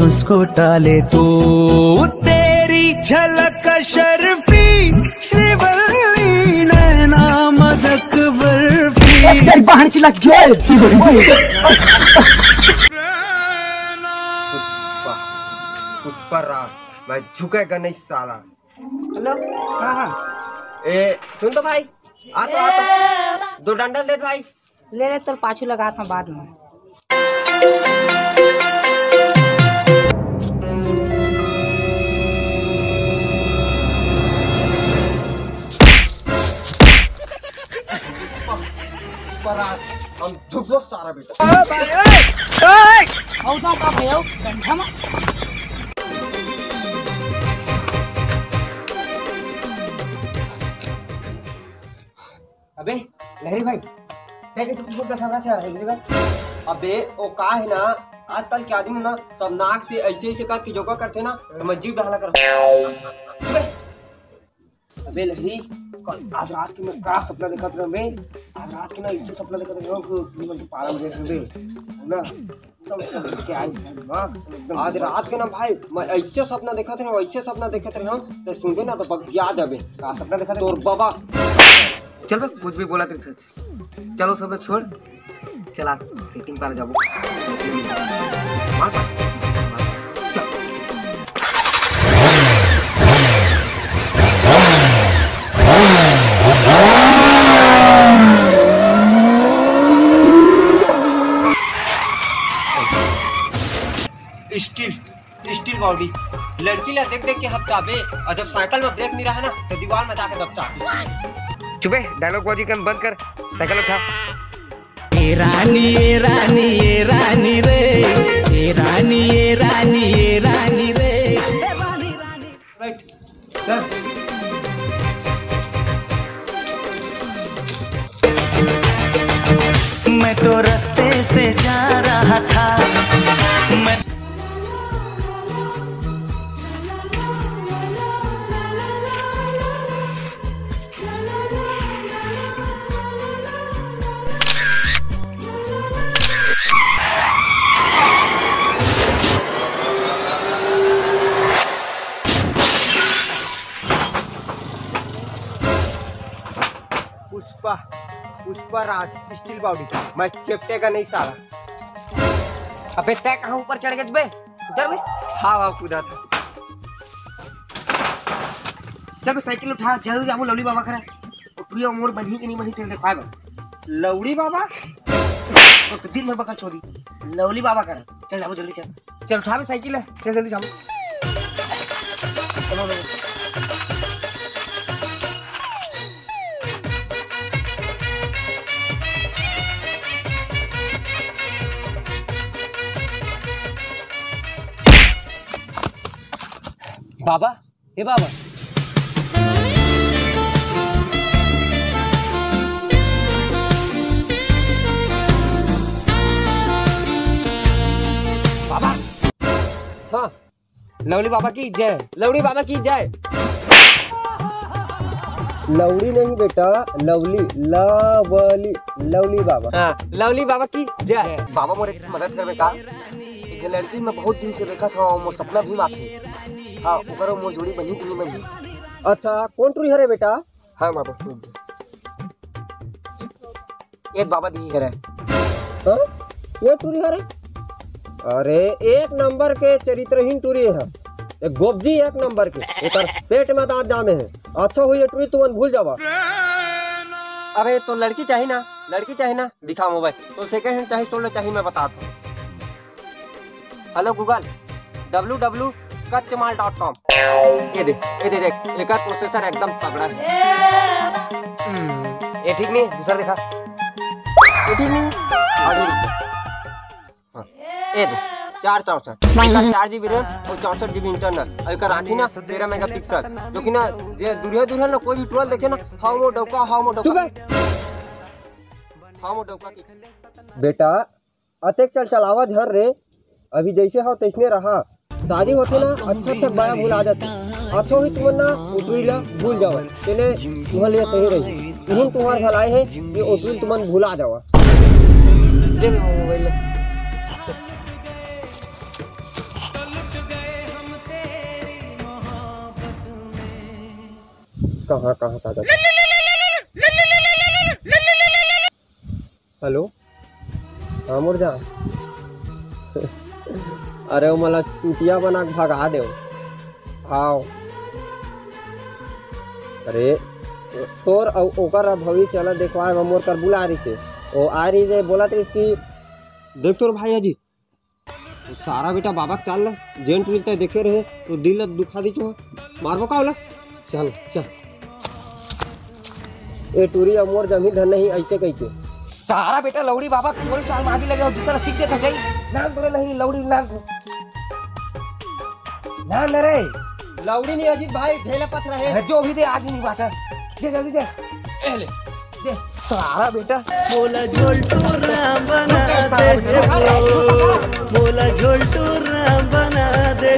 उसको टाले तो तेरी झलक शर्फी श्रीवल्ली नैना मदक बर्फी बाहर की लग पुष्पा राज, मैं झुकेगा नहीं साला। हेलो, हाँ ए सुन तो भाई, आ तो 2 डंडल दे भाई। ले तो पाछू लगा था बाद में। हम झुको सारा बेटा। अबे लहरी भाई, कैसे कुछ का सब रहा एक जगह। अबे वो का है ना, आजकल के आदमी ना सब नाक से ऐसे ऐसे करके जोगा करते ना, तो मैं जीभ डाला कर। अबे लहरी, आज रात के मैं का सपना देखा था बे। आज रात के ना इससे सपना देखा था कि पारा देख बे ना, एकदम समझ के आई दिमाग से एकदम। आज रात के ना भाई मैं ऐसे सपना देखा था, ऐसे सपना देखा था हम, तो सुनबे ना तो बगिया देबे। का सपना देखा था तोर बाबा। चल बे, कुछ भी बोला तेरे सच। चलो सब लोग छोड़, चला सेटिंग पर जाबो। स्टील बॉडी लड़की ला देख देख के हफ्ताबे, और जब साइकिल में ब्रेक नहीं रहा ना तो दीवार में जाके दबता। चुपे, डायलॉग बाजी कम बंद कर, साइकिल उठा। ए रानी ये रानी ये रानी रे, ए रानी ये रानी ये रानी रे। Right sir. मैं तो रास्ते से जा रहा था, मैं पुष्पा राज स्टील बॉडी, मैं चिपटेगा नहीं साला। अबे तय कहाँ ऊपर चढ़ गए बे? उधर बे। हाँ कूदा था। चल बे, साइकिल उठा, जल्दी जाबो। लवली बाबा खड़ा उठियो, मोर बनी कि नहीं बनी तेरे देखवाए बे। लवड़ी बाबा तो दिन भर बका चोरी। लवली बाबा खड़ा, चल जाबो जल्दी, चल उठा बे साइकिल है, चल जल्दी जाबो। चलो बाबा, हे बाबा। बाबा, हाँ लवली बाबा की जय। लवड़ी बाबा की जय। लवड़ी नहीं बेटा, लवली लवली लवली बाबा। हाँ लवली बाबा की जय। बाबा मोरे की मदद करबे का? एक लड़की मैं बहुत दिन से देखा था, मोर सपना भी माथे। हाँ ओकरो मोर जोड़ी बनी कि नहीं बनी। अच्छा कौन टूरी हरे बेटा? हाँ बाबा, एक बाबा दी है। हाँ ये टूरी हरे? अरे एक नंबर के चरित्रहीन टूरी है, एक गोबजी एक नंबर के, एक पेट में दांत जामे है। अच्छा हुई ये टूरी तुमन भूल जावा। अबे तो लड़की चाहिए ना, लड़की चाहिए ना, दिखा मोबाइल। तो सेकंड हैंड चाहिए, सोलो चाहिए, मैं बताता हूँ। Hello Google, www.kachchamal.com। ये देख एक प्रोसेसर एकदम तगड़ा है। ये ठीक नहीं, दूसरा दिखा। ये ठीक नहीं, आगे हाँ ये देख 4 GB रैम और 64 GB इंटरनल। और आँखी ना 13 मेगापिक्सल, जो कि ना जे दूरिया ना कोई भी ट्रोल देखे ना, हाँ वो डौका की बेटा अतेक चलावा झर रे। अभी जैसे हो तैसने रहा, शादी होते ना अच्छा बाया भूल आ जाते। अच्छा ही तुम ना उठवीला भूल जावा, तेने तुम्हारे लिए सही रही। तुम्हारे भलाई है ये उठवील तुमन भूला जावा। दे मोबाइल। कहाँ कहाँ था जाता। हेलो हाँ मुर्जा अरे वो मला चुतिया बना के भगा दे। हाँ अरे तोर ओकर भविष्य वाला देखवाए मोर कर बुला रही से ओ आ रही से बोला तो इसकी देख तोर भाई अजी तो सारा बेटा बाबा चाल जेंट मिलता देखे रहे तो दिल दुखा दी चो मारबो का होला। चल चल ए टूरी मोर जमीन धन नहीं ऐसे कह के सारा बेटा लौड़ी बाबा थोड़ी चाल मांगी लगे और दूसरा सीख देखा चाहिए नाम तोरे नहीं लौड़ी नाम ना न रे लौड़ी नहीं अजीत भाई ढेले पथ रहे अरे जो भी दे आज ही नहीं बात है दे जल्दी दे ले दे सारा बेटा मोला झोलटू राम बना दे मोला झोलटू राम बना दे